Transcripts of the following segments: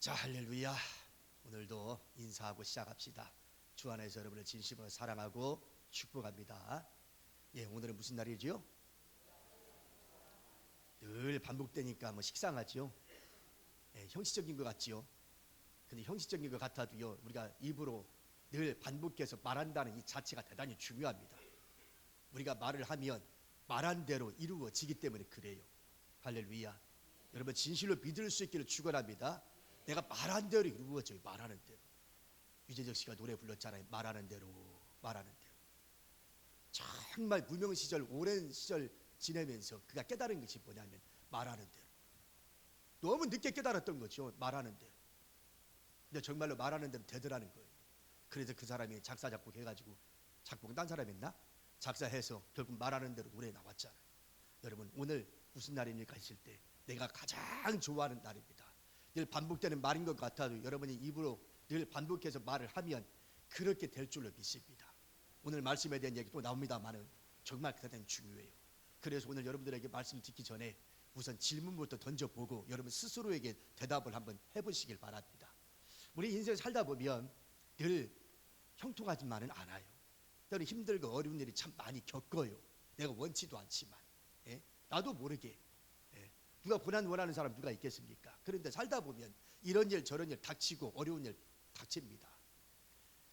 자, 할렐루야. 오늘도 인사하고 시작합시다. 주 안에서 여러분을 진심으로 사랑하고 축복합니다. 오늘은 무슨 날이지요? 늘 반복되니까 식상하지요. 형식적인 것 같지요. 근데 형식적인 것 같아도요, 우리가 입으로 늘 반복해서 말한다는 이 자체가 대단히 중요합니다. 우리가 말을 하면 말한 대로 이루어지기 때문에 그래요. 할렐루야. 여러분 진실로 믿을 수 있기를 축원합니다. 내가 말한 대로 이루어져요. 말하는 대로. 유재석 씨가 노래 불렀잖아요. 말하는 대로, 말하는 대로. 정말 무명 시절, 오랜 시절 지내면서 그가 깨달은 것이 뭐냐면 말하는 대로. 너무 늦게 깨달았던 거죠. 말하는 대로. 근데 정말로 말하는 대로 되더라는 거예요. 그래서 그 사람이 작사 작곡 해가지고, 작곡은 딴 사람이 했나? 작사해서 결국 말하는 대로 노래 나왔잖아요. 여러분 오늘 무슨 날입니까 했을 때 내가 가장 좋아하는 날입니다. 늘 반복되는 말인 것 같아도 여러분이 입으로 늘 반복해서 말을 하면 그렇게 될 줄로 믿습니다. 오늘 말씀에 대한 얘기 또 나옵니다만은 정말 대단히 중요해요. 그래서 오늘 여러분들에게 말씀 듣기 전에 우선 질문부터 던져보고 여러분 스스로에게 대답을 한번 해보시길 바랍니다. 우리 인생 살다 보면 늘 형통하지만은 않아요. 때로는 힘들고 어려운 일이 참 많이 겪어요. 내가 원치도 않지만 나도 모르게 누가 고난 원하는 사람 누가 있겠습니까? 그런데 살다 보면 이런 일 저런 일 닥치고 어려운 일 닥칩니다.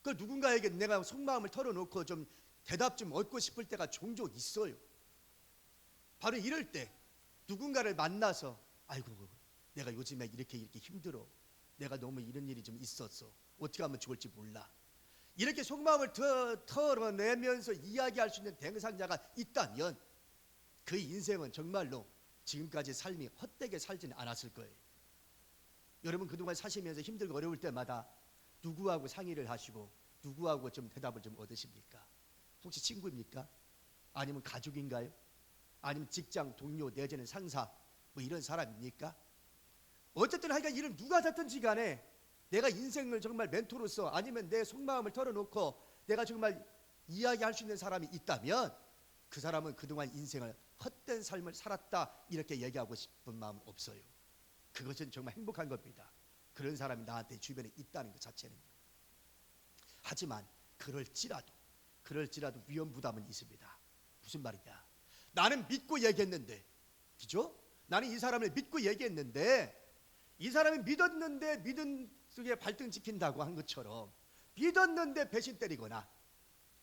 그 누군가에게 내가 속마음을 털어놓고 좀 대답 좀 얻고 싶을 때가 종종 있어요. 바로 이럴 때 누군가를 만나서 아이고 내가 요즘에 이렇게 힘들어. 내가 너무 이런 일이 좀 있었어. 어떻게 하면 좋을지 몰라. 이렇게 속마음을 털어내면서 이야기할 수 있는 대상자가 있다면 그 인생은 정말로 지금까지 삶이 헛되게 살지는 않았을 거예요. 여러분 그동안 사시면서 힘들고 어려울 때마다 누구하고 상의를 하시고 누구하고 좀 대답을 좀 얻으십니까? 혹시 친구입니까? 아니면 가족인가요? 아니면 직장 동료 내지는 상사 이런 사람입니까? 어쨌든 하여간 이런 누가 됐든지 간에 내가 인생을 정말 멘토로서 아니면 내 속마음을 털어놓고 내가 정말 이야기할 수 있는 사람이 있다면 그 사람은 그동안 인생을 헛된 삶을 살았다 이렇게 얘기하고 싶은 마음은 없어요. 그것은 정말 행복한 겁니다. 그런 사람이 나한테 주변에 있다는 것 자체는요. 하지만 그럴지라도 위험 부담은 있습니다. 무슨 말이냐? 나는 믿고 얘기했는데, 그죠? 나는 이 사람을 믿고 얘기했는데 이 사람이 믿었는데 믿음 속에 발등 찍힌다고 한 것처럼 믿었는데 배신 때리거나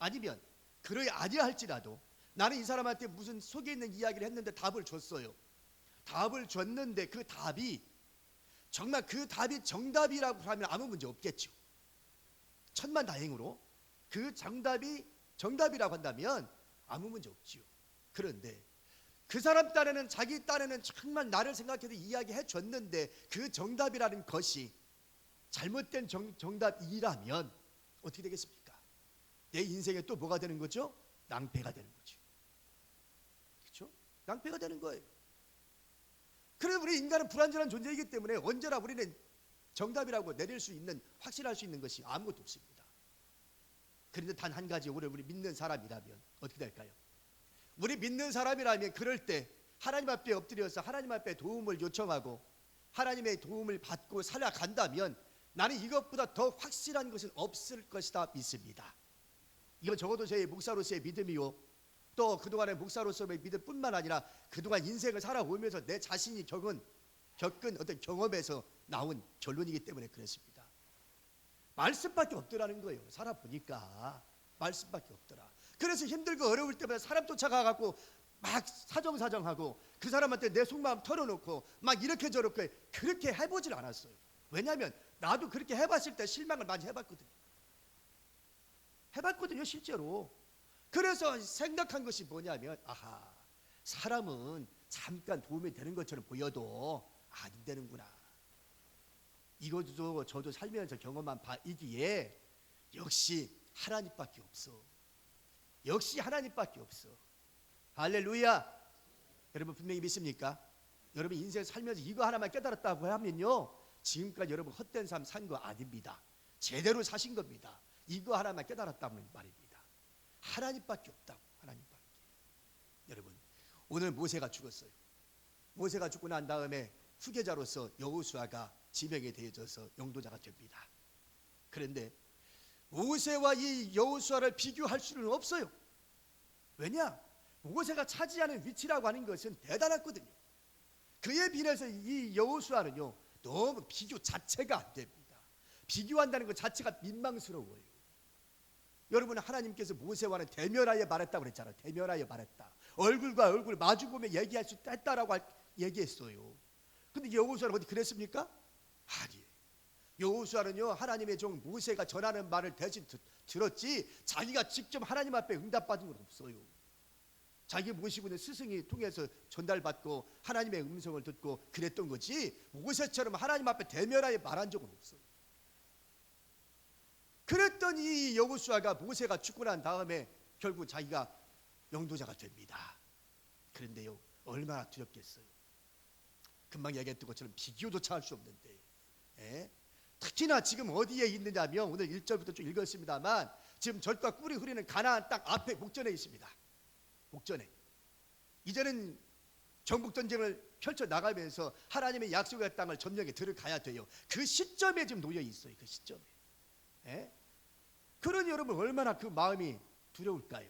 아니면 그러야 아니할지라도 나는 이 사람한테 무슨 속에 있는 이야기를 했는데 답을 줬어요. 답을 줬는데 그 답이 정말 그 답이 정답이라고 하면 아무 문제 없겠죠. 천만다행으로 그 정답이 정답이라고 한다면 아무 문제 없지요. 그런데 그 사람 딴에는 자기 딴에는 정말 나를 생각해서 이야기해 줬는데 그 정답이라는 것이 잘못된 정답이라면 어떻게 되겠습니까? 내 인생에 또 뭐가 되는 거죠? 낭패가 되는 거죠. 그렇죠? 낭패가 되는 거예요. 그래서 우리 인간은 불완전한 존재이기 때문에 언제나 우리는 정답이라고 내릴 수 있는 확신할 수 있는 것이 아무것도 없습니다. 그런데 단 한 가지 우리 믿는 사람이라면 어떻게 될까요? 우리 믿는 사람이라면 그럴 때 하나님 앞에 엎드려서 하나님 앞에 도움을 요청하고 하나님의 도움을 받고 살아간다면 나는 이것보다 더 확실한 것은 없을 것이다 믿습니다. 이건 적어도 제 목사로서의 믿음이요, 또 그동안의 목사로서의 믿음뿐만 아니라 그동안 인생을 살아오면서 내 자신이 겪은 어떤 경험에서 나온 결론이기 때문에 그렇습니다. 말씀밖에 없더라는 거예요. 살아보니까 말씀밖에 없더라. 그래서 힘들고 어려울 때마다 사람 쫓아가갖고 막 사정하고 그 사람한테 내 속마음 털어놓고 막 이렇게 저렇게 그렇게 해보질 않았어요. 왜냐하면 나도 그렇게 해봤을 때 실망을 많이 해봤거든요 실제로. 그래서 생각한 것이 뭐냐면 사람은 잠깐 도움이 되는 것처럼 보여도 안 되는구나. 이것도 저도 살면서 경험한 바이기에 역시 하나님밖에 없어. 역시 하나님밖에 없어. 할렐루야. 여러분 분명히 믿습니까? 여러분 인생 살면서 이거 하나만 깨달았다고 하면요 지금까지 여러분 헛된 삶 산 거 아닙니다. 제대로 사신 겁니다. 이거 하나만 깨달았다는 말입니다. 하나님밖에 없다고. 하나님밖에. 여러분 오늘 모세가 죽었어요. 모세가 죽고 난 다음에 후계자로서 여호수아가 지명이 되어져서 영도자가 됩니다. 그런데 모세와 이 여호수아를 비교할 수는 없어요. 왜냐? 모세가 차지하는 위치라고 하는 것은 대단했거든요. 그에 비해서 이 여호수아는요 너무 비교 자체가 안 됩니다. 비교한다는 것 자체가 민망스러워요. 여러분, 하나님께서 모세와는 대면하여 말했다고 그랬잖아요. 대면하여 말했다. 얼굴과 얼굴 마주보며 얘기할 수 있다라고 얘기했어요. 근데 여호수아는 어디 그랬습니까? 아니에요. 여호수아는요 하나님의 종 모세가 전하는 말을 대신 들었지 자기가 직접 하나님 앞에 응답받은 건 없어요. 자기 모시고 있는 스승이 통해서 전달받고 하나님의 음성을 듣고 그랬던 거지 모세처럼 하나님 앞에 대면하여 말한 적은 없어요. 그랬던 이 여호수아가 모세가 죽고 난 다음에 결국 자기가 영도자가 됩니다. 그런데요 얼마나 두렵겠어요. 금방 얘기했던 것처럼 비교조차 할 수 없는데 특히나 지금 어디에 있느냐면 오늘 1절부터 좀 읽었습니다만 지금 젖과 꿀이 흐르는 가나안 땅 앞에 목전에 있습니다. 목전에 이제는 정복전쟁을 펼쳐나가면서 하나님의 약속의 땅을 점령해 들어가야 돼요. 그 시점에 지금 놓여 있어요. 그 시점에. 그러니 여러분 얼마나 그 마음이 두려울까요?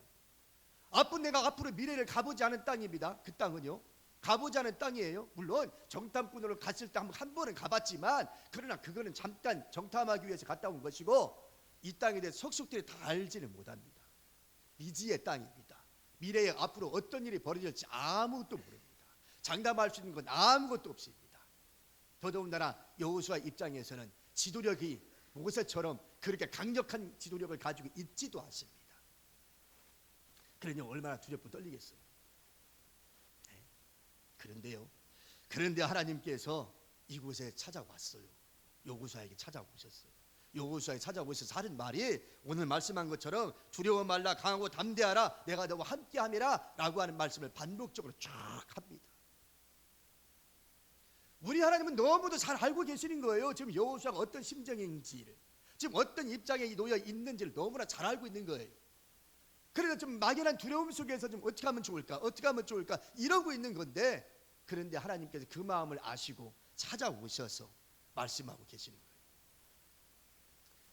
내가 앞으로 미래를 가보지 않은 땅입니다. 그 땅은요 가보지 않은 땅이에요. 물론 정탐꾼으로 갔을 때 한 번은 가봤지만 그러나 그거는 잠깐 정탐하기 위해서 갔다 온 것이고 이 땅에 대해 속속들이 다 알지는 못합니다. 미지의 땅입니다. 미래에 앞으로 어떤 일이 벌어질지 아무것도 모릅니다. 장담할 수 있는 건 아무것도 없습니다. 더더군다나 여호수아 입장에서는 지도력이 모세처럼 그렇게 강력한 지도력을 가지고 있지도 않습니다. 그러니 얼마나 두렵고 떨리겠어요. 그런데 하나님께서 이곳에 찾아왔어요. 여호수아에게 찾아오셨어요. 여호수아에 찾아오셔서 하는 말이 오늘 말씀한 것처럼 두려워 말라 강하고 담대하라 내가 너와 함께함이라 라고 하는 말씀을 반복적으로 쫙 합니다. 우리 하나님은 너무도 잘 알고 계시는 거예요. 지금 여호수아가 어떤 심정인지를, 지금 어떤 입장에 놓여 있는지를 너무나 잘 알고 있는 거예요. 그래서 좀 막연한 두려움 속에서 좀 어떻게 하면 좋을까 이러고 있는 건데, 그런데 하나님께서 그 마음을 아시고 찾아오셔서 말씀하고 계시는 거예요.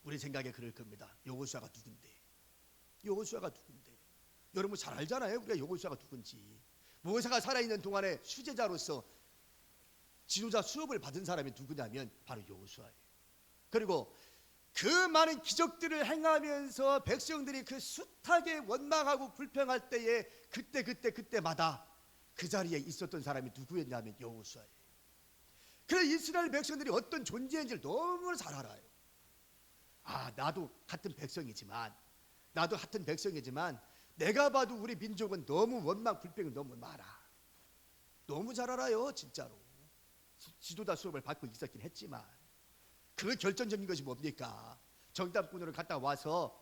우리 생각에 그럴 겁니다. 여호수아가 누군데? 여러분 잘 알잖아요. 우리가 여호수아가 누군지. 모세가 살아있는 동안에 수제자로서 지도자 수업을 받은 사람이 누구냐면 바로 여호수아예요. 그리고 그 많은 기적들을 행하면서 백성들이 그 숱하게 원망하고 불평할 때에 그때마다 그 자리에 있었던 사람이 누구였냐면 여호수아예요. 그래서 이스라엘 백성들이 어떤 존재인지를 너무 잘 알아요. 나도 같은 백성이지만 내가 봐도 우리 민족은 너무 원망 불평이 너무 많아. 너무 잘 알아요. 진짜로 지도자 수업을 받고 있었긴 했지만 그 결정적인 것이 뭡니까? 정탐꾼으로 갔다 와서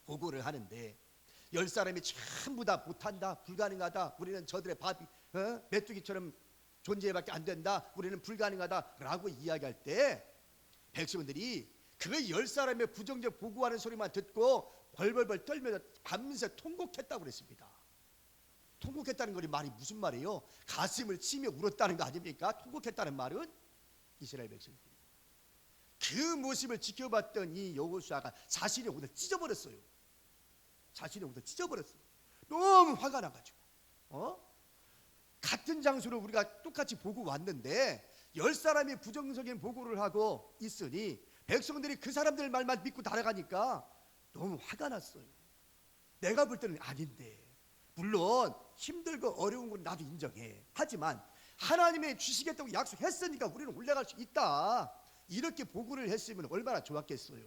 보고를 하는데 10사람이 전부 다 못한다, 불가능하다, 우리는 저들의 밥이 메뚜기처럼 존재밖에 안 된다, 우리는 불가능하다 라고 이야기할 때 백성들이 그 10사람의 부정적 보고하는 소리만 듣고 벌벌벌 떨면서 밤새 통곡했다고 그랬습니다. 통곡했다는 것이 말이 무슨 말이에요? 가슴을 치며 울었다는 거 아닙니까? 통곡했다는 말은 이스라엘 백성들이 그 모습을 지켜봤던 이 여호수아가 자신의 옷을 찢어버렸어요. 너무 화가 나가지고 같은 장소로 우리가 똑같이 보고 왔는데 10사람이 부정적인 보고를 하고 있으니 백성들이 그 사람들 말만 믿고 따라가니까 너무 화가 났어요. 내가 볼 때는 아닌데, 물론 힘들고 어려운 건 나도 인정해. 하지만 하나님의 주시겠다고 약속했으니까 우리는 올라갈 수 있다, 이렇게 보고를 했으면 얼마나 좋았겠어요.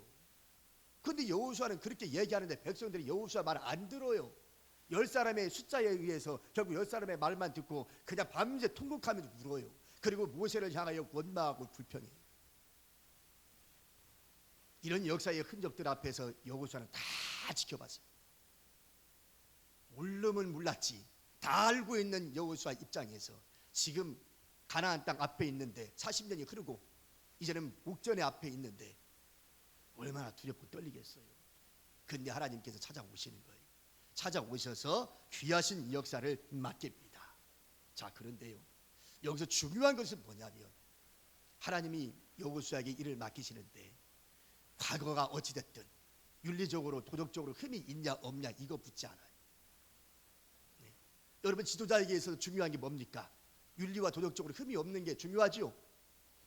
그런데 여호수아는 그렇게 얘기하는데 백성들이 여호수아 말을 안 들어요. 10사람의 숫자에 의해서 결국 10사람의 말만 듣고 그냥 밤새 통곡하면서 울어요. 그리고 모세를 향하여 원망하고 불평해요. 이런 역사의 흔적들 앞에서 여호수아는 다 지켜봤어요. 몰름은 몰랐지, 다 알고 있는 여호수아 입장에서 지금 가나안 땅 앞에 있는데 40년이 흐르고 이제는 목전의 앞에 있는데 얼마나 두렵고 떨리겠어요. 근데 하나님께서 찾아오시는 거예요. 찾아오셔서 귀하신 이 역사를 맡깁니다. 자, 그런데요, 여기서 중요한 것은 뭐냐면 하나님이 여호수아에게 일을 맡기시는데 과거가 어찌됐든 윤리적으로 도덕적으로 흠이 있냐 없냐 이거 묻지 않아요. 네. 여러분 지도자에게 있어서 중요한 게 뭡니까? 윤리와 도덕적으로 흠이 없는 게 중요하지요.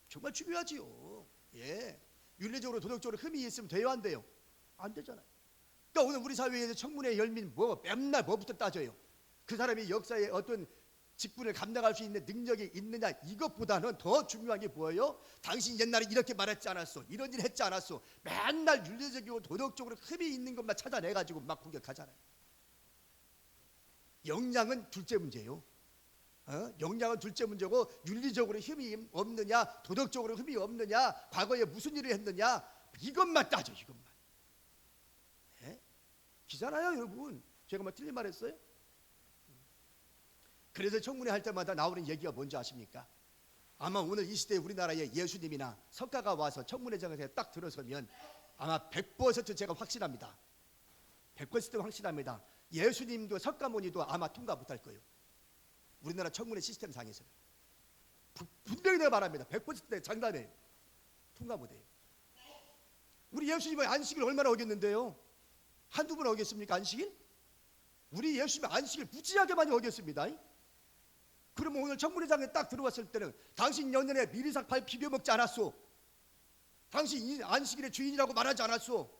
정말 중요하지요. 예. 윤리적으로 도덕적으로 흠이 있으면 돼요 안 돼요? 안 되잖아요. 그러니까 오늘 우리 사회에서 청문회 열민 맨날 뭐부터 따져요. 그 사람이 역사에 어떤 직분을 감당할 수 있는 능력이 있느냐 이것보다는 더 중요한 게 뭐예요? 당신 옛날에 이렇게 말했지 않았어? 이런 일 했지 않았어? 맨날 윤리적이고 도덕적으로 흠이 있는 것만 찾아내가지고 막 공격하잖아요. 역량은 둘째 문제예요. 역량은 둘째 문제고 윤리적으로 흠이 없느냐 도덕적으로 흠이 없느냐 과거에 무슨 일을 했느냐 이것만 따져 이것만. 네? 기잖아요 여러분. 제가 뭐 틀린 말 했어요? 그래서 청문회 할 때마다 나오는 얘기가 뭔지 아십니까? 아마 오늘 이 시대에 우리나라에 예수님이나 석가가 와서 청문회장에서 딱 들어서면 아마 100% 제가 확신합니다. 100% 확신합니다. 예수님도 석가모니도 아마 통과 못할 거예요. 우리나라 청문회 시스템 상에서는 분명히 내가 말합니다. 100% 장담해요. 통과 못해요. 우리 예수님의 안식일 얼마나 어겼는데요? 한두 번 어겼습니까 안식일? 우리 예수님의 안식일 무지하게 많이 어겼습니다. 그러면 오늘 청문회장에 딱 들어왔을 때는 당신 연년에 미리삭 비벼 먹지 않았소? 당신 안식일의 주인이라고 말하지 않았소?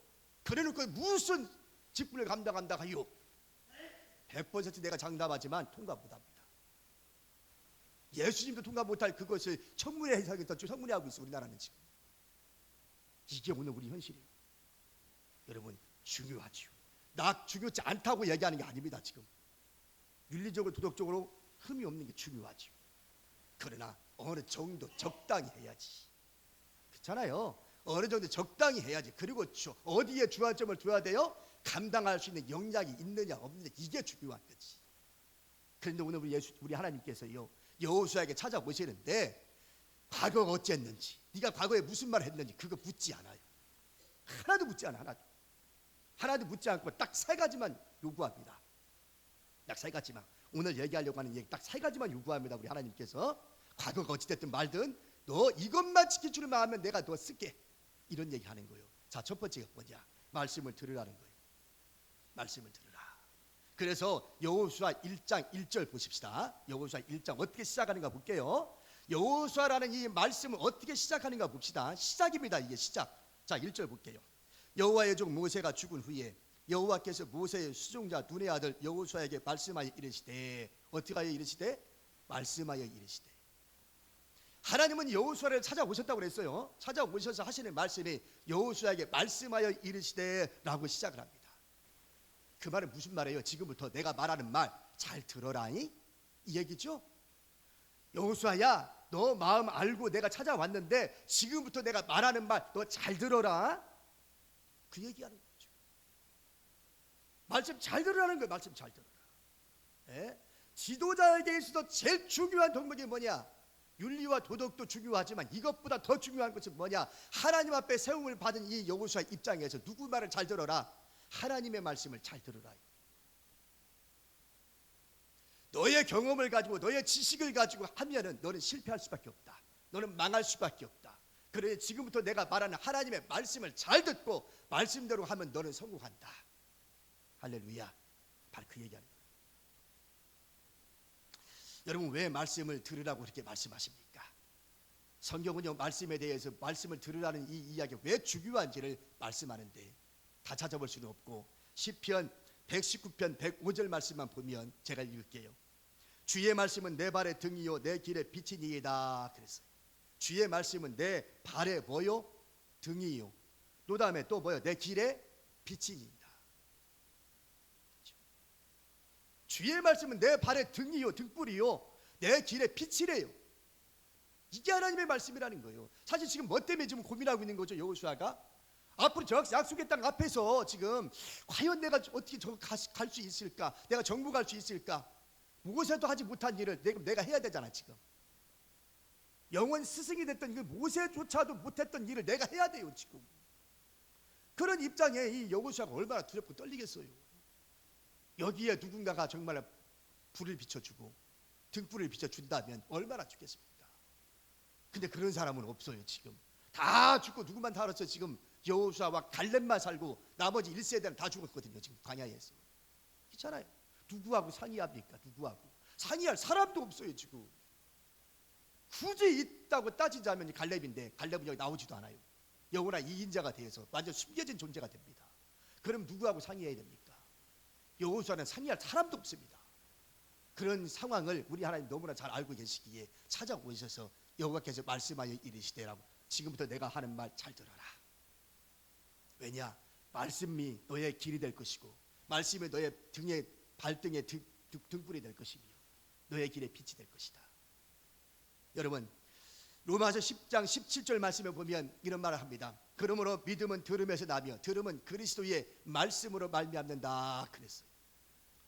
그래놓고 무슨 직분을 감당한다 하요? 100% 내가 장담하지만 통과 못합니다. 예수님도 통과 못할 그것을 청문회에서 청문회하고 있어 우리나라는 지금. 이게 오늘 우리 현실이에요. 여러분 중요하지요. 나 중요치 않다고 얘기하는 게 아닙니다. 지금 윤리적으로 도덕적으로 흠이 없는 게 중요하지요. 그러나 어느 정도 적당히 해야지. 그렇잖아요. 어느 정도 적당히 해야지. 그리고 어디에 주안점을 둬야 돼요? 감당할 수 있는 역량이 있느냐 없느냐 이게 중요한 거지. 그런데 오늘 우리 하나님께서요 여호수아에게 찾아보시는데 과거가 어찌했는지 네가 과거에 무슨 말을 했는지 그거 묻지 않아요. 하나도 묻지 않아. 하나도 묻지 않고 딱 세 가지만 요구합니다. 딱 세 가지만. 오늘 얘기하려고 하는 얘기 딱 세 가지만 요구합니다. 우리 하나님께서 과거가 어찌됐든 말든 너 이것만 지킬 줄만 하면 내가 너 쓸게. 이런 얘기 하는 거예요. 자, 첫 번째가 뭐냐? 말씀을 들으라는 거예요. 말씀을 들으라. 그래서 여호수아 1장 1절 보십시다. 여호수아 1장 어떻게 시작하는가 볼게요. 여호수아라는 이 말씀을 어떻게 시작하는가 봅시다. 시작입니다. 이게 시작. 자, 1절 볼게요. 여호와의 종 모세가 죽은 후에 여호와께서 모세의 수종자 눈의 아들 여호수아에게 말씀하여 이르시되 어떻게 하여 이르시되? 말씀하여 이르시되. 하나님은 여호수아를 찾아오셨다고 그랬어요. 찾아오셔서 하시는 말씀이 여호수아에게 말씀하여 이르시되 라고 시작을 합니다. 그 말은 무슨 말이에요? 지금부터 내가 말하는 말 잘 들어라 이 얘기죠. 여호수아야 너 마음 알고 내가 찾아왔는데 지금부터 내가 말하는 말 너 잘 들어라 그 얘기하는 거죠. 말씀 잘 들으라는 거예요. 말씀 잘 들어라. 예? 지도자에게 있어서 제일 중요한 덕목이 뭐냐? 윤리와 도덕도 중요하지만 이것보다 더 중요한 것은 뭐냐? 하나님 앞에 세움을 받은 이 여호수아 입장에서 누구 말을 잘 들어라? 하나님의 말씀을 잘 들으라. 너의 경험을 가지고 너의 지식을 가지고 하면은 너는 실패할 수밖에 없다. 너는 망할 수밖에 없다. 그래 지금부터 내가 말하는 하나님의 말씀을 잘 듣고 말씀대로 하면 너는 성공한다. 할렐루야. 바로 그 얘기하는 거예요. 여러분 왜 말씀을 들으라고 그렇게 말씀하십니까? 성경은요 말씀에 대해서 말씀을 들으라는 이 이야기가 왜 중요한지를 말씀하는데 다 찾아볼 수는 없고 시편 119편 105절 말씀만 보면 제가 읽을게요. 주의 말씀은 내 발의 등이요 내 길의 빛이니이다 그랬어요. 주의 말씀은 내 발의 뭐요? 등이요. 또 다음에 또 뭐요? 내 길의 빛이니이다. 주의 말씀은 내 발의 등이요 등불이요 내 길의 빛이래요. 이게 하나님의 말씀이라는 거예요. 사실 지금 뭐 때문에 지금 고민하고 있는 거죠 여호수아가? 앞으로 저 약속의 땅 앞에서 지금 과연 내가 어떻게 저 갈 수 있을까? 내가 정부 갈 수 있을까? 모세도 하지 못한 일을 내가 해야 되잖아 지금. 영원 스승이 됐던 그 모세조차도 못했던 일을 내가 해야 돼요 지금. 그런 입장에 이 여호수아가 얼마나 두렵고 떨리겠어요. 여기에 누군가가 정말 불을 비춰주고 등불을 비춰준다면 얼마나 좋겠습니까? 근데 그런 사람은 없어요. 지금 다 죽고 누구만 살았어? 지금 여호수아와 갈렙만 살고 나머지 1세대는 다 죽었거든요. 지금 광야에서. 그렇잖아요. 누구하고 상의합니까? 누구하고 상의할 사람도 없어요. 지금 굳이 있다고 따지자면 갈렙인데 갈렙은 여기 나오지도 않아요. 영원하 2인자가 돼서 완전 숨겨진 존재가 됩니다. 그럼 누구하고 상의해야 됩니까? 여호수아는 상의할 사람도 없습니다. 그런 상황을 우리 하나님 너무나 잘 알고 계시기에 찾아오셔서 여호와께서 말씀하여 이르시되라고, 지금부터 내가 하는 말 잘 들어라. 왜냐? 말씀이 너의 길이 될 것이고 말씀이 너의 등에 발등에 등불이 될 것이며 너의 길에 빛이 될 것이다. 여러분, 로마서 10장 17절 말씀에 보면 이런 말을 합니다. 그러므로 믿음은 들음에서 나며 들음은 그리스도의 말씀으로 말미암는다 그랬어요.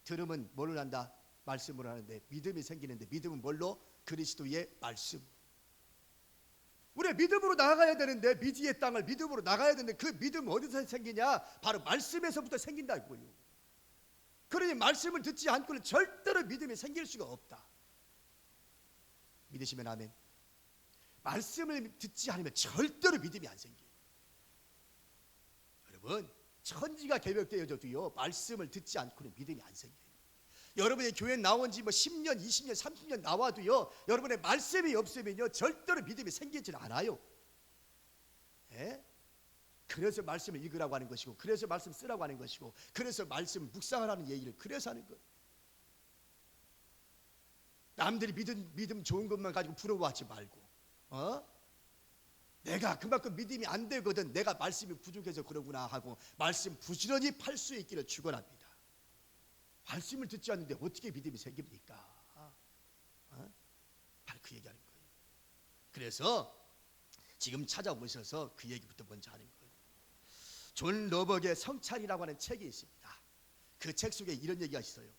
들음은 뭘로 난다? 말씀으로 하는데 믿음이 생기는데 믿음은 뭘로? 그리스도의 말씀. 우리 믿음으로 나아가야 되는데 미지의 땅을 믿음으로 나가야 되는데 그 믿음 어디서 생기냐? 바로 말씀에서부터 생긴다고요. 그러니 말씀을 듣지 않고는 절대로 믿음이 생길 수가 없다. 믿으시면 아멘. 말씀을 듣지 않으면 절대로 믿음이 안 생겨요. 여러분, 천지가 개벽되어져도요 말씀을 듣지 않고는 믿음이 안 생겨요. 여러분의 교회 나온 지 10년, 20년, 30년 나와도요 여러분의 말씀이 없으면요 절대로 믿음이 생기질 않아요. 예? 그래서 말씀을 읽으라고 하는 것이고 그래서 말씀 쓰라고 하는 것이고 그래서 말씀 묵상을 하는 얘기를 그래서 하는 거예요. 남들이 믿음 좋은 것만 가지고 부러워하지 말고 내가 그만큼 믿음이 안 되거든, 내가 말씀이 부족해서 그러구나 하고 말씀 부지런히 팔 수 있기를 축원합니다. 말씀을 듣지 않는데 어떻게 믿음이 생깁니까? 바로 그 얘기하는 거예요. 그래서 지금 찾아오셔서 그 얘기부터 먼저 하는 거예요. 존 러벅의 성찰이라고 하는 책이 있습니다. 그 책 속에 이런 얘기가 있어요.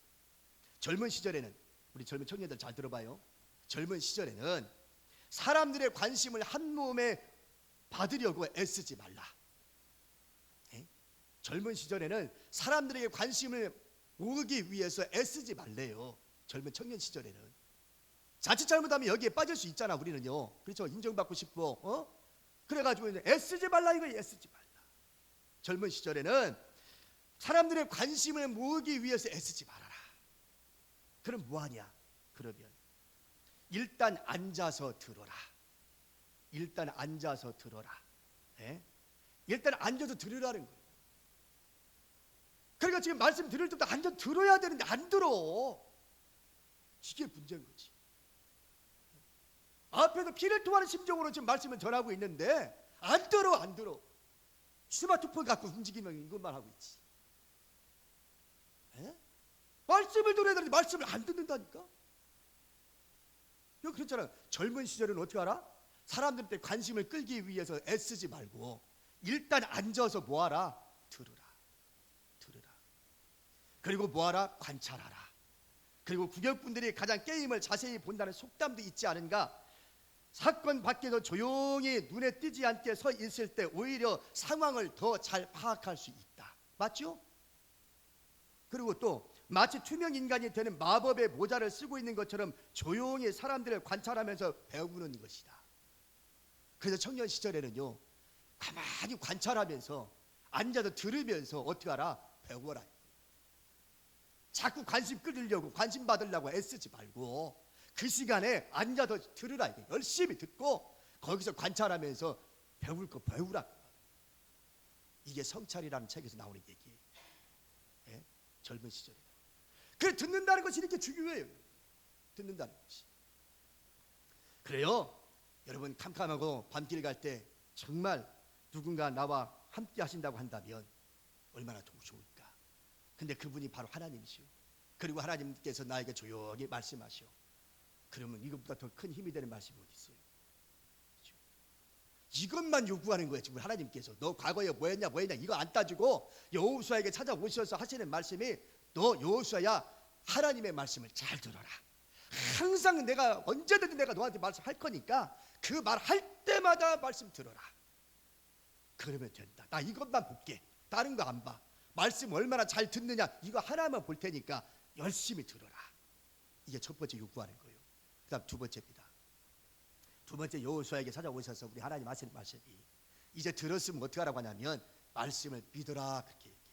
젊은 시절에는, 우리 젊은 청년들 잘 들어봐요. 젊은 시절에는 사람들의 관심을 한 몸에 받으려고 애쓰지 말라. 젊은 시절에는 사람들에게 관심을 모으기 위해서 애쓰지 말래요. 젊은 청년 시절에는 자칫 잘못하면 여기에 빠질 수 있잖아. 우리는요, 그렇죠? 인정받고 싶고 그래가지고 애쓰지 말라, 이거 애쓰지 말라. 젊은 시절에는 사람들의 관심을 모으기 위해서 애쓰지 말아라. 그럼 뭐하냐? 그러면 일단 앉아서 들어라. 일단 앉아서 들어라. 일단 앉아서 들으라는 거예요. 그러니까 지금 말씀 들을 때부터 앉아 들어야 되는데 안 들어. 이게 문제인 거지. 앞에서 피를 토하는 심정으로 지금 말씀을 전하고 있는데 안 들어. 스마트폰 갖고 움직이면 이것만 하고 있지. 말씀을 들어야 되는데 말씀을 안 듣는다니까. 여기 그렇잖아요. 젊은 시절은 어떻게 알아? 사람들한테 관심을 끌기 위해서 애쓰지 말고 일단 앉아서 뭐하라? 들으라. 그리고 뭐하라? 관찰하라. 그리고 구경꾼들이 가장 게임을 자세히 본다는 속담도 있지 않은가? 사건 밖에서 조용히 눈에 띄지 않게 서 있을 때 오히려 상황을 더 잘 파악할 수 있다. 맞죠? 그리고 또 마치 투명 인간이 되는 마법의 모자를 쓰고 있는 것처럼 조용히 사람들을 관찰하면서 배우는 것이다. 그래서 청년 시절에는요 가만히 관찰하면서 앉아서 들으면서 어떻게 하라? 배워라. 자꾸 관심 끌으려고 관심 받으려고 애쓰지 말고 그 시간에 앉아서 들으라. 이게 열심히 듣고 거기서 관찰하면서 배울 거 배우라. 이게 성찰이라는 책에서 나오는 얘기예요. 젊은 시절에. 그래, 듣는다는 것이 이렇게 중요해요. 듣는다는 것이. 그래요. 여러분, 캄캄하고 밤길 갈 때 정말 누군가 나와 함께 하신다고 한다면 얼마나 좋을까. 근데 그분이 바로 하나님이시오. 그리고 하나님께서 나에게 조용히 말씀하시오. 그러면 이것보다 더 큰 힘이 되는 말씀이 어디 있어요? 그렇죠? 이것만 요구하는 거예요. 지금 하나님께서 너 과거에 뭐했냐 이거 안 따지고 여호수아에게 찾아오셔서 하시는 말씀이 너 여호수아야, 하나님의 말씀을 잘 들어라. 항상 내가 언제든지 내가 너한테 말씀할 거니까 그 말 할 때마다 말씀 들어라. 그러면 된다. 나 이것만 볼게. 다른 거 안 봐. 말씀 얼마나 잘 듣느냐 이거 하나만 볼 테니까 열심히 들어라. 이게 첫 번째 요구하는 거예요. 그 다음 두 번째입니다. 두 번째 여호수아에게 찾아오셔서 우리 하나님 하시는 말씀이 이제 들었으면 어떻게 하라고 하냐면 말씀을 믿어라 그렇게 얘기해요.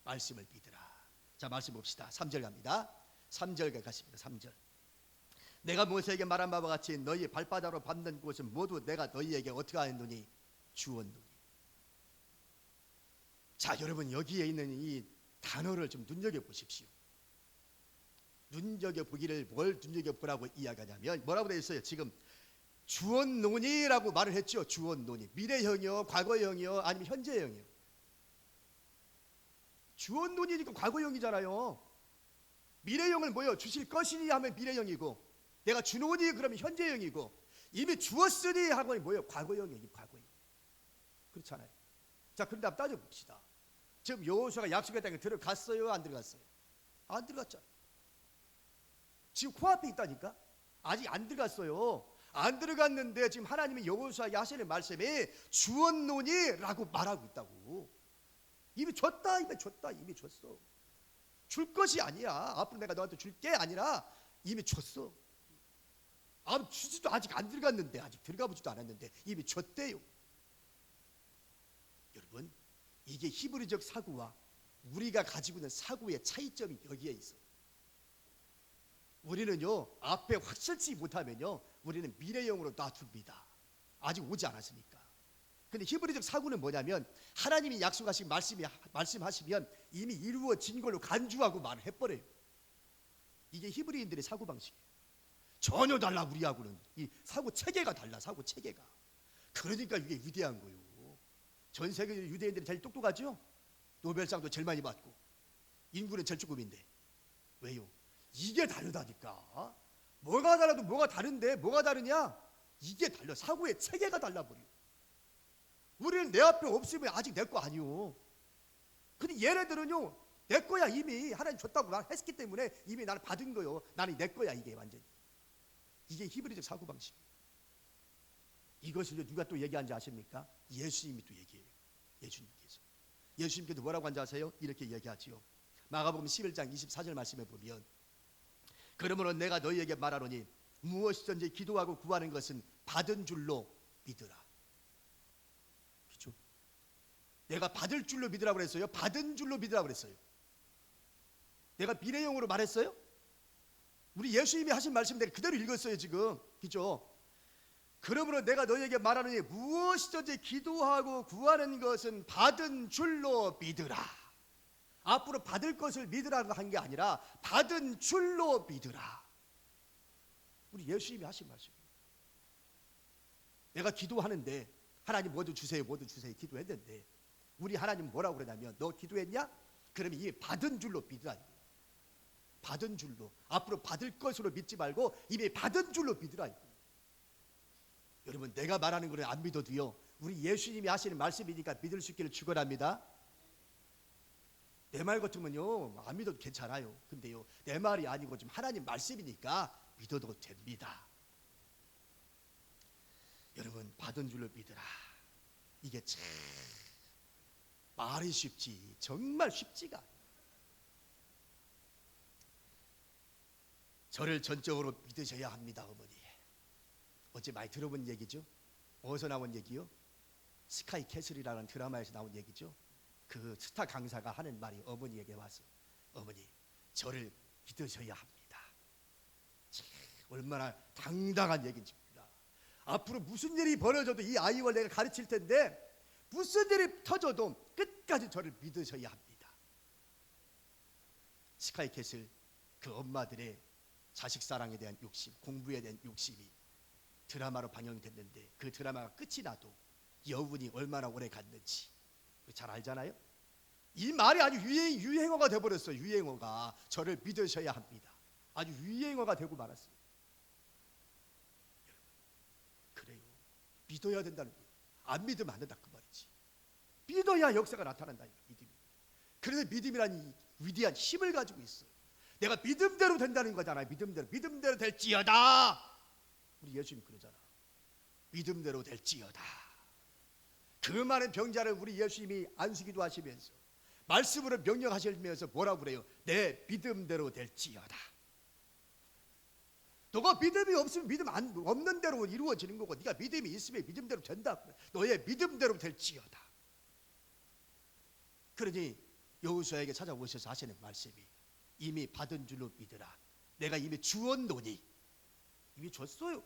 말씀을 믿어라. 자, 말씀 봅시다. 3절 갑니다. 3절 가십니다. 3절. 내가 모세에게 말한 바와 같이 너희 발바닥으로 밟는 곳은 모두 내가 너희에게 어떻게 하였노니 주었노니. 자, 여러분 여기에 있는 이 단어를 좀 눈여겨보십시오. 눈여겨보기를 뭘 눈여겨보라고 이야기하냐면 뭐라고 되어 있어요? 지금 주었노니라고 말을 했죠. 주었노니. 미래형이요, 과거형이요, 아니면 현재형이요. 주었노니니까 과거형이잖아요. 미래형을 뭐요? 주실 것이니 하면 미래형이고, 내가 주노니 그러면 현재형이고, 이미 주었으니 하고 뭐요? 과거형이에요. 과거형. 그렇잖아요. 자, 그런데 한번 따져봅시다. 지금 여호수아가 약속의 땅에 들어갔어요? 안 들어갔어요? 안 들어갔잖아요. 지금 코앞에 있다니까? 아직 안 들어갔어요. 안 들어갔는데 지금 하나님이 여호수아에게 하시는 말씀이 주었노니라고 말하고 있다고. 이미 줬다, 이미 줬다, 이미 줬어. 줄 것이 아니야. 앞으로 내가 너한테 줄 게 아니라 이미 줬어. 주지도 아직 안 들어갔는데, 아직 들어가 보지도 않았는데 이미 줬대요. 여러분, 이게 히브리적 사고와 우리가 가지고 있는 사고의 차이점이 여기에 있어요. 우리는요, 앞에 확실치 못하면요, 우리는 미래형으로 놔둡니다. 아직 오지 않았으니까. 근데 히브리적 사고는 뭐냐면 하나님이 약속하신 말씀하시면 이미 이루어진 걸로 간주하고 말을 해버려요. 이게 히브리인들의 사고 방식이에요. 전혀 달라. 우리하고는 이 사고 체계가 달라. 사고 체계가. 그러니까 이게 위대한 거예요. 전 세계 유대인들이 제일 똑똑하죠. 노벨상도 제일 많이 받고 인구는 제일 조금인데. 왜요? 이게 다르다니까. 뭐가 달라도 뭐가 다른데 뭐가 다르냐? 이게 달라. 사고의 체계가 달라버려. 우리는 내 앞에 없으면 아직 내 거 아니요. 근데 얘네들은요, 내 거야. 이미 하나님 줬다고 말했기 때문에 이미 나는 받은 거요. 나는 내 거야. 이게 완전히. 이게 히브리적 사고방식이에요. 이것을 누가 또 얘기한지 아십니까? 예수님이 또 얘기해요. 예수님께서. 예수님께서 뭐라고 한지 아세요? 이렇게 얘기하지요. 마가복음 11장 24절 말씀에 보면 그러므로 내가 너희에게 말하노니 무엇이든지 기도하고 구하는 것은 받은 줄로 믿으라. 그렇죠? 내가 받을 줄로 믿으라고 그랬어요? 받은 줄로 믿으라고 그랬어요? 내가 미래형으로 말했어요? 우리 예수님이 하신 말씀 내가 그대로 읽었어요 지금. 그렇죠? 그러므로 내가 너희에게 말하노니 무엇이든지 기도하고 구하는 것은 받은 줄로 믿으라. 앞으로 받을 것을 믿으라고 한 게 아니라 받은 줄로 믿으라. 우리 예수님이 하신 말씀이에요. 내가 기도하는데 하나님 뭐도 주세요, 뭐도 주세요 기도했는데 우리 하나님 뭐라고 그러냐면 너 기도했냐? 그러면 이미 받은 줄로 믿으라. 받은 줄로. 앞으로 받을 것으로 믿지 말고 이미 받은 줄로 믿으라. 여러분, 내가 말하는 거를 안 믿어도요, 우리 예수님이 하시는 말씀이니까 믿을 수 있기를 축원합니다. 내 말 같으면요 안 믿어도 괜찮아요. 근데요, 내 말이 아니고 좀 하나님 말씀이니까 믿어도 됩니다. 여러분, 받은 줄로 믿으라. 이게 참 말이 쉽지 정말 쉽지가 않아요. 저를 전적으로 믿으셔야 합니다. 어머니, 어제 많이 들어본 얘기죠. 어디서 나온 얘기요? 스카이 캐슬이라는 드라마에서 나온 얘기죠. 그 스타 강사가 하는 말이 어머니에게 와서 어머니, 저를 믿으셔야 합니다. 참, 얼마나 당당한 얘기인지 몰라. 앞으로 무슨 일이 벌어져도 이 아이와 내가 가르칠 텐데 무슨 일이 터져도 끝까지 저를 믿으셔야 합니다. 스카이 캐슬, 그 엄마들의 자식 사랑에 대한 욕심, 공부에 대한 욕심이 드라마로 방영됐는데 그 드라마가 끝이 나도 여운이 얼마나 오래 갔는지 잘 알잖아요. 이 말이 아주 유행어가 돼버렸어요. 유행어가. 저를 믿으셔야 합니다. 아주 유행어가 되고 말았어요. 여러분, 그래요. 믿어야 된다는 거예요. 안 믿으면 안 된다 그 말이지. 믿어야 역사가 나타난다니까. 믿음이. 그래서 믿음이란 이 위대한 힘을 가지고 있어요. 내가 믿음대로 된다는 거잖아요. 믿음대로 될지어다. 우리 예수님 그러잖아. 믿음대로 될지어다. 그 많은 병자를 우리 예수님이 안수기도 하시면서 말씀으로 명령하시면서 뭐라고 그래요? 내 믿음대로 될지어다. 너가 믿음이 없으면 믿음 없는 대로 이루어지는 거고, 네가 믿음이 있으면 믿음대로 된다. 너의 믿음대로 될지어다. 그러니 여호수아에게 찾아오셔서 하시는 말씀이 이미 받은 줄로 믿으라. 내가 이미 주었노니. 이미 줬어요.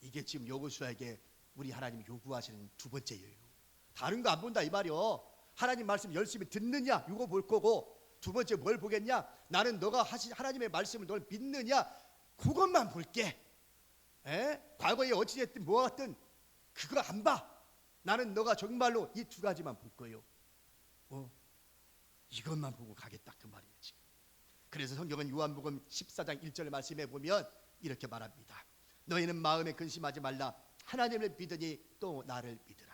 이게 지금 여호수아에게 우리 하나님이 요구하시는 두 번째예요. 다른 거 안 본다 이 말이요. 하나님 말씀 열심히 듣느냐 이거 볼 거고, 두 번째 뭘 보겠냐? 나는 너가 하나님의 말씀을 널 믿느냐, 그것만 볼게. 과거에 어찌됐든 뭐했든 그거 안 봐. 나는 너가 정말로 이 두 가지만 볼 거예요. 이것만 보고 가겠다 그 말이에요 지금. 그래서 성경은 요한복음 14장 1절 말씀에 보면 이렇게 말합니다. 너희는 마음에 근심하지 말라. 하나님을 믿으니 또 나를 믿으라.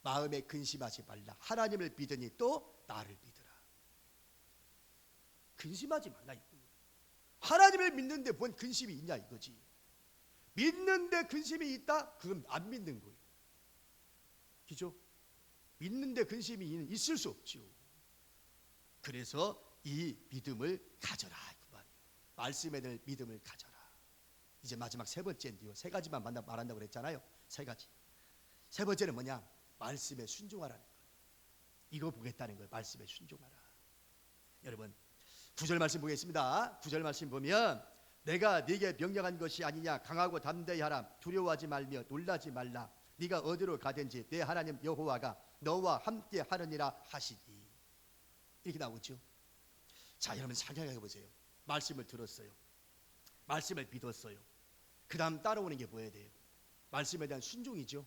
마음에 근심하지 말라. 하나님을 믿으니 또 나를 믿으라. 근심하지 말라 이거예요. 하나님을 믿는데 뭔 근심이 있냐 이거지. 믿는데 근심이 있다? 그건 안 믿는 거예요. 그죠? 믿는데 근심이 있을 수 없죠. 그래서 이 믿음을 가져라 그 말이에요. 말씀에 대한 믿음을 가져라. 이제 마지막 세 번째인데요. 세 가지만 말한다고 그랬잖아요. 세 가지. 세 번째는 뭐냐? 말씀에 순종하라는 거예요. 이거 보겠다는 거예요. 말씀에 순종하라. 여러분 9절 말씀 보겠습니다. 9절 말씀 보면 내가 네게 명령한 것이 아니냐. 강하고 담대히 하라. 두려워하지 말며 놀라지 말라. 네가 어디로 가든지 내 하나님 여호와가 너와 함께 하느니라 하시니. 이렇게 나오죠. 자, 여러분 생각해 보세요. 말씀을 들었어요. 말씀을 믿었어요. 그 다음 따라오는 게 뭐야 돼요? 말씀에 대한 순종이죠.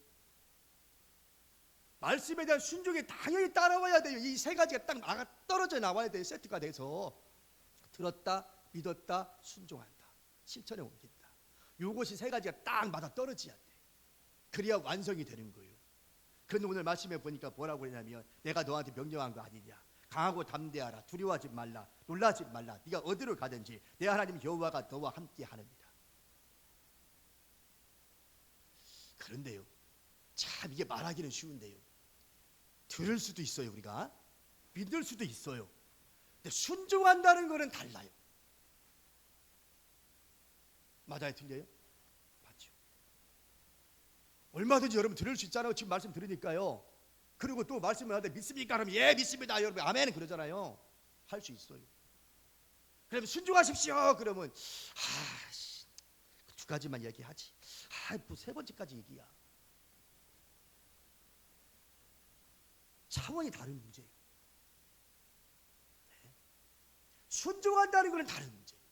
말씀에 대한 순종이 당연히 따라와야 돼요. 이 세 가지가 딱 떨어져 나와야 돼요. 세트가 돼서 들었다, 믿었다, 순종한다, 실천에 옮긴다. 요것이 세 가지가 딱 맞아 떨어져야 돼. 그래야 완성이 되는 거예요. 그런데 오늘 말씀에 보니까 뭐라고 그러냐면 내가 너한테 명령한 거 아니냐. 강하고 담대하라. 두려워하지 말라. 놀라지 말라. 네가 어디로 가든지 내 하나님 여호와가 너와 함께 하느니라. 그런데요, 참 이게 말하기는 쉬운데요, 들을 수도 있어요. 우리가 믿을 수도 있어요. 근데 순종한다는 거는 달라요. 맞아요? 틀려요? 맞죠. 얼마든지 여러분 들을 수 있잖아요. 지금 말씀 들으니까요. 그리고 또 말씀을 하는데 믿습니까? 그러면 예 믿습니다 여러분 아멘 그러잖아요. 할 수 있어요. 그러면 순종하십시오. 그러면 두 가지만 얘기하지. 뭐 세 번째까지 얘기야. 차원이 다른 문제예요. 네. 순종한다는 것은 다른 문제예요.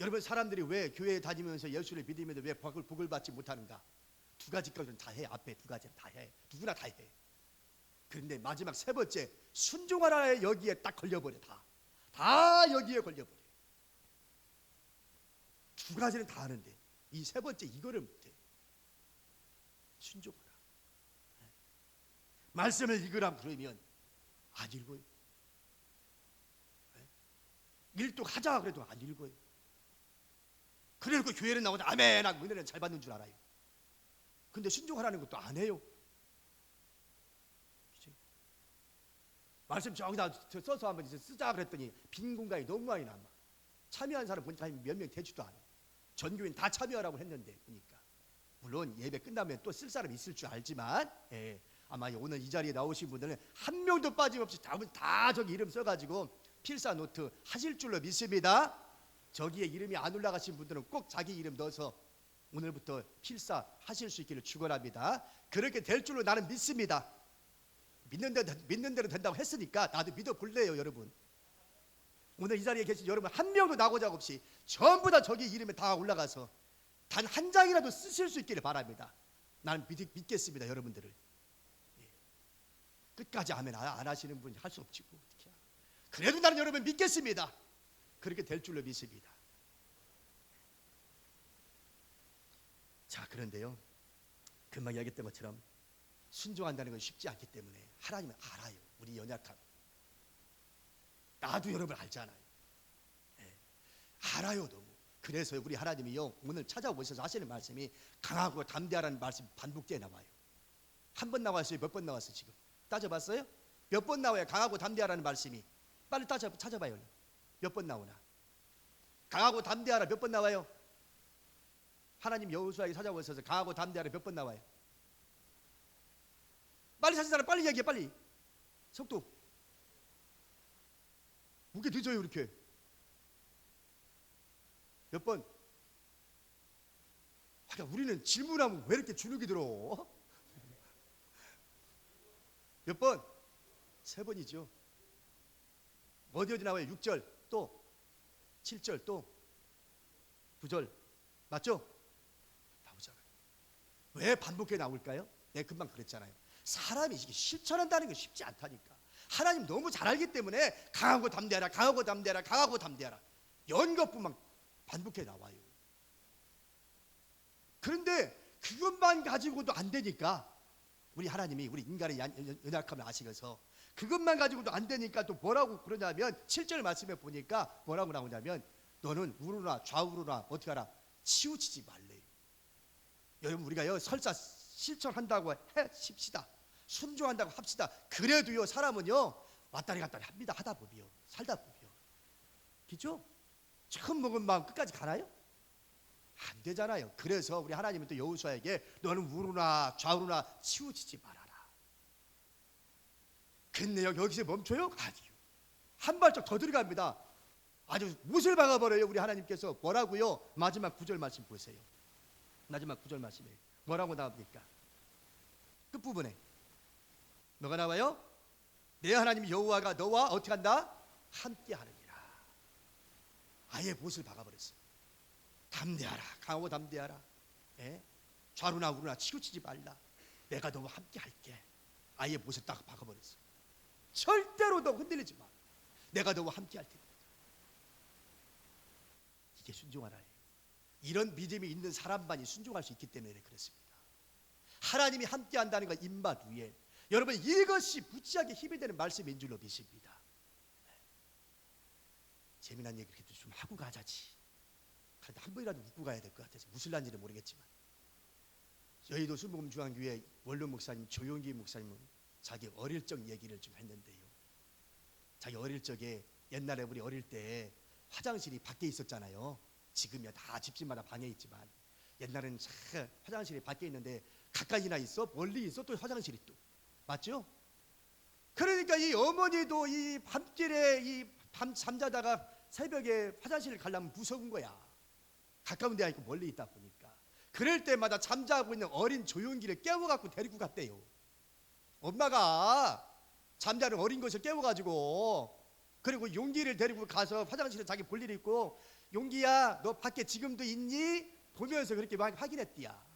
여러분 사람들이 왜 교회에 다니면서 예수를 믿으면서 왜 복을 받지 못하는가? 두 가지까지는 다 해. 앞에 두 가지는 다 해. 누구나 다 해. 그런데 마지막 세 번째 순종하라에 여기에 딱 걸려버려. 다 여기에 걸려버려. 두 가지는 다 하는데 이 세 번째 이거를 못해. 순종하라. 말씀을 읽으라 그러면 안 읽어요. 일독 하자 그래도 안 읽어요. 그래놓고 교회를 나오자 아멘 하고 은혜는 잘 받는 줄 알아요. 근데 순종하라는 것도 안 해요. 그치? 말씀 저기다 써서 한번 쓰자 그랬더니 빈 공간이 너무 많이 남아. 참여한 사람 보니까 몇 명 되지도 않아. 전교인 다 참여하라고 했는데 보니까 물론 예배 끝나면 또 쓸 사람 있을 줄 알지만 아마 오늘 이 자리에 나오신 분들은 한 명도 빠짐없이 다 저기 이름 써가지고 필사 노트 하실 줄로 믿습니다. 저기에 이름이 안 올라가신 분들은 꼭 자기 이름 넣어서 오늘부터 필사 하실 수 있기를 축원합니다. 그렇게 될 줄로 나는 믿습니다. 믿는 대로 된다고 했으니까 나도 믿어볼래요. 여러분 오늘 이 자리에 계신 여러분 한 명도 나고작 없이 전부 다 저기 이름에 다 올라가서 단 한 장이라도 쓰실 수 있기를 바랍니다. 나는 믿겠습니다. 여러분들을. 끝까지 아멘 안 하시는 분이 할 수 없지 뭐 어떻게. 그래도 나는 여러분 믿겠습니다. 그렇게 될 줄로 믿습니다. 자, 그런데요 금방 얘기했던 것처럼 순종한다는 건 쉽지 않기 때문에 하나님은 알아요. 우리 연약함. 나도 여러분 알잖아요. 알아요 너무. 그래서 우리 하나님이요 오늘 찾아오셔서 하시는 말씀이 강하고 담대하라는 말씀 반복되어 나와요. 한 번 나왔어요? 몇 번 나왔어요? 지금 따져봤어요? 몇 번 나와요? 강하고 담대하라는 말씀이. 빨리 찾아봐요. 몇 번 나오나? 강하고 담대하라 몇 번 나와요? 하나님 여호수아에게 찾아오셔서 강하고 담대하라 몇 번 나와요? 빨리 찾은 사람 빨리 얘기해. 빨리 속도. 무게 늦어요 이렇게. 몇 번? 그러니까 우리는 질문하면 왜 이렇게 주눅이 들어? 몇 번? 3번이죠. 어디 나와요? 6절 또 7절 또 9절 맞죠? 나오잖아요. 왜 반복해 나올까요? 내가 금방 그랬잖아요. 사람이 이게 실천한다는 게 쉽지 않다니까. 하나님 너무 잘 알기 때문에 강하고 담대하라, 강하고 담대하라, 강하고 담대하라 연 것뿐만 반복해 나와요. 그런데 그것만 가지고도 안 되니까 우리 하나님이 우리 인간의 연약함을 아시면서 그것만 가지고도 안 되니까 또 뭐라고 그러냐면 7절 말씀에 보니까 뭐라고 나오냐면 너는 우르나 좌우로나 어떻게 하라 치우치지 말래요. 여러분 우리가요 설사 실천한다고 해십시다. 순종한다고 합시다. 그래도요 사람은요 왔다리 갔다리 합니다. 하다 보면 살다 보면 그죠? 처음 먹은 마음 끝까지 가나요? 안 되잖아요. 그래서 우리 하나님은 또 여호수아에게 너는 우르나 좌우로나 치우치지 말아라. 근데 여기서 멈춰요? 아니요. 한 발짝 더 들어갑니다. 아주 못을 박아버려요. 우리 하나님께서 뭐라고요? 마지막 9절 말씀 보세요. 마지막 9절 말씀에 뭐라고 나옵니까? 끝부분에 뭐가 나와요? 내 하나님 여호와가 너와 어떻게 한다? 함께 하느니라. 아예 못을 박아버렸어요. 담대하라, 강하고 담대하라. 예? 좌루나 우루나 치우치지 말라. 내가 너와 함께 할게. 아예 못을 딱 박아버렸어요. 절대로 너 흔들리지 마. 내가 너와 함께 할 테니까. 이게 순종하라예요. 이런 믿음이 있는 사람만이 순종할 수 있기 때문에 그렇습니다. 하나님이 함께 한다는 건 입맛 위에 여러분 이것이 무지하게 힘이 되는 말씀인 줄로 믿습니다. 재미난 얘기 그래도 좀 하고 가자지. 그런데 한 번이라도 웃고 가야 될 것 같아서 무술난지는 모르겠지만 여의도 순복음중앙교회 원로 목사님 조용기 목사님은 자기 어릴 적 얘기를 좀 했는데요. 자기 어릴 적에 옛날에 우리 어릴 때 화장실이 밖에 있었잖아요. 지금이야 다 집집마다 방에 있지만 옛날에는 화장실이 밖에 있는데 가까이나 있어 멀리 있어 또 화장실이 또 맞죠? 그러니까 이 어머니도 이 밤길에 이 밤 잠자다가 새벽에 화장실을 가려면 무서운 거야. 가까운 데 있고 멀리 있다 보니까 그럴 때마다 잠자고 있는 어린 조용기를 깨워갖고 데리고 갔대요. 엄마가 잠자는 어린 것을 깨워가지고 그리고 용기를 데리고 가서 화장실에 자기 볼 일이 있고 용기야 너 밖에 지금도 있니? 보면서 그렇게 막 확인했디야.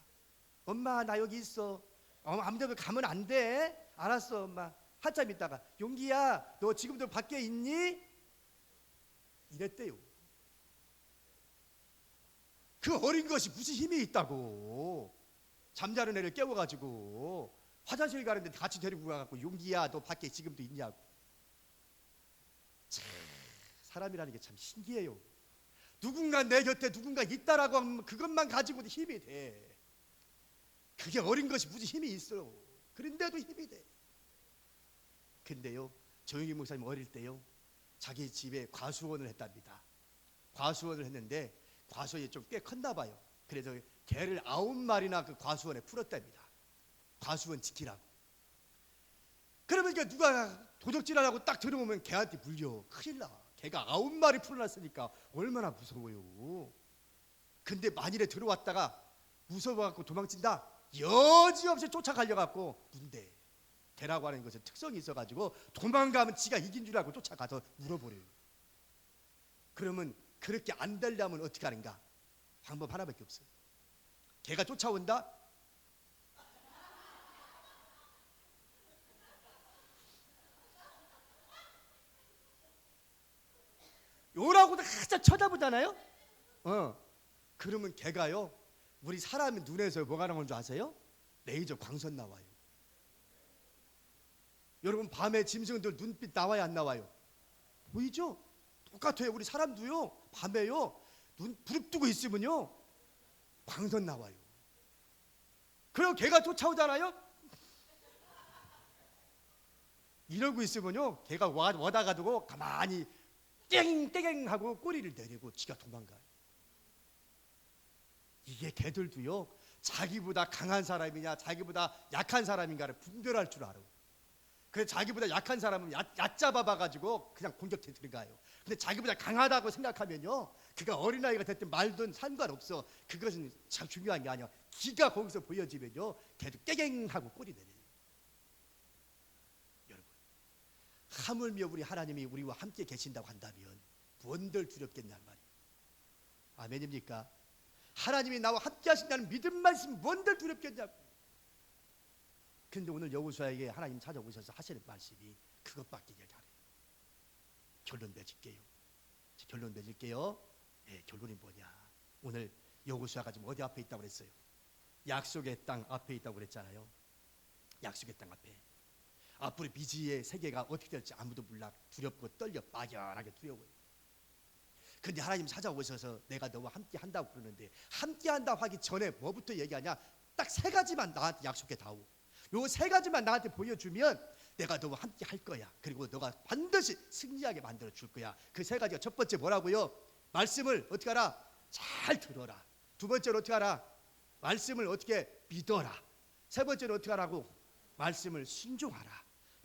엄마 나 여기 있어. 아무데도 가면 안 돼. 알았어 엄마. 한참 있다가 용기야 너 지금도 밖에 있니? 이랬대요. 그 어린 것이 무슨 힘이 있다고. 잠자는 애를 깨워가지고 화장실 가는데 같이 데리고 가갖고 용기야 너 밖에 지금도 있냐고. 참 사람이라는 게 참 신기해요. 누군가 내 곁에 누군가 있다라고 하면 그것만 가지고도 힘이 돼. 그게 어린 것이 무슨 힘이 있어요. 그런데도 힘이 돼. 근데요 조용기 목사님 어릴 때요 자기 집에 과수원을 했답니다. 과수원을 했는데 과수원이 좀 꽤 컸나 봐요. 그래서 개를 9마리나 그 과수원에 풀었답니다. 과수원 지키라고. 그러니까 누가 도적질하라고 딱 들어오면 개한테 물려. 큰일 나. 개가 9마리 풀어놨으니까 얼마나 무서워요. 근데 만일에 들어왔다가 무서워갖고 도망친다? 여지없이 쫓아가려갖고 문대. 개라고 하는 것은 특성이 있어가지고 도망가면 지가 이긴 줄 알고 쫓아가서 물어버려요. 그러면 그렇게 안 되려면 어떻게 하는가? 방법 하나밖에 없어요. 개가 쫓아온다? 요라고도 살짝 쳐다보잖아요. 그러면 개가요 우리 사람의 눈에서 뭐가 나오는 줄 아세요? 레이저 광선 나와요. 여러분 밤에 짐승들 눈빛 나와요 안 나와요? 보이죠? 똑같아요. 우리 사람도요 밤에요 눈 부릅뜨고 있으면요 광선 나와요. 그리고 개가 쫓아오잖아요. 이러고 있으면요 개가 와다가지고 가만히 땡땡 하고 꼬리를 내리고 지가 도망가요. 이게 개들도요, 자기보다 강한 사람이냐 자기보다 약한 사람인가를 분별할 줄 알아. 그래서 자기보다 약한 사람은 얕잡아 봐가지고 그냥 공격해 들어가요. 근데 자기보다 강하다고 생각하면요, 그가 어린아이가 됐든 말든 상관없어. 그것은 참 중요한 게 아니야. 기가 거기서 보여지면요, 걔도 깨갱 하고 꼬리 내려요. 여러분, 하물며 우리 하나님이 우리와 함께 계신다고 한다면 무언들 두렵겠냔 말이에요. 아멘입니까? 하나님이 나와 함께 하신다는 믿음만 있으면 무언들 두렵겠냐고. 근데 오늘 여호수아에게 하나님 찾아오셔서 하시는 말씀이 그것밖에 얘기 안 해요. 결론 맺을게요. 결론 맺을게요. 네, 결론이 뭐냐? 오늘 여호수아가 지금 어디 앞에 있다고 그랬어요? 약속의 땅 앞에 있다고 그랬잖아요. 약속의 땅 앞에. 앞으로 미지의 세계가 어떻게 될지 아무도 몰라. 두렵고 떨려, 막연하게 두려워요. 근데 하나님 찾아오셔서 내가 너와 함께 한다고 그러는데, 함께 한다고 하기 전에 뭐부터 얘기하냐? 딱 세 가지만 나한테 약속해 다오. 요 세 가지만 나한테 보여주면 내가 너와 함께 할 거야. 그리고 너가 반드시 승리하게 만들어 줄 거야. 그 세 가지가, 첫 번째 뭐라고요? 말씀을 어떻게 하라? 잘 들어라. 두 번째로 어떻게 하라? 말씀을 어떻게 믿어라. 세 번째로 어떻게 하라고? 말씀을 순종하라.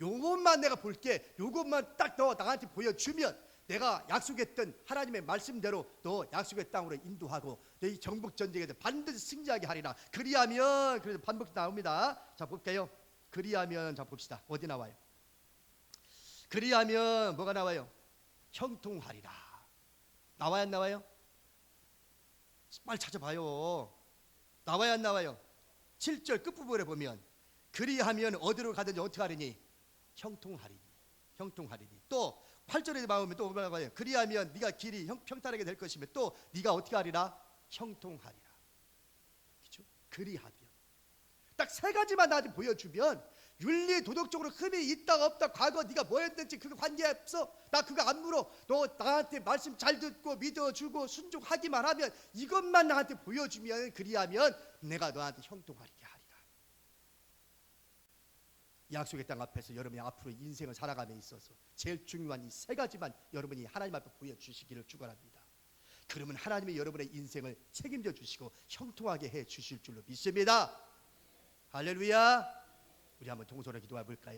요것만 내가 볼게. 요것만 딱 너 나한테 보여주면 내가 약속했던 하나님의 말씀대로 너 약속의 땅으로 인도하고 너희 정복 전쟁에서 반드시 승리하게 하리라. 그리하면, 그래서 반복 나옵니다. 자 볼게요. 그리하면, 자 봅시다. 어디 나와요? 그리하면 뭐가 나와요? 형통하리라. 나와야 안 나와요? 빨리 찾아봐요. 나와야 안 나와요? 7절 끝부분에 보면 그리하면 어디로 가든지 어떻게 하리니? 형통하리니. 형통하리니. 또 8절에 나오면 또 뭐라고 해요? 그리하면 네가 길이 평탄하게 될 것이며 또 네가 어떻게 하리라? 형통하리라. 그렇죠? 그리하면. 딱 세 가지만 나한테 보여주면 윤리 도덕적으로 흠이 있다 없다, 과거 네가 뭐 했는지 그거 관계없어. 나 그거 안 물어. 너 나한테 말씀 잘 듣고 믿어주고 순종하기만 하면, 이것만 나한테 보여주면, 그리하면 내가 너한테 형통하리게 하리라. 약속의 땅 앞에서 여러분이 앞으로 인생을 살아감에 있어서 제일 중요한 이 세 가지만 여러분이 하나님 앞에 보여주시기를 축원합니다. 그러면 하나님이 여러분의 인생을 책임져 주시고 형통하게 해 주실 줄로 믿습니다. 할렐루야. 우리 한번 동서로 기도해 볼까요?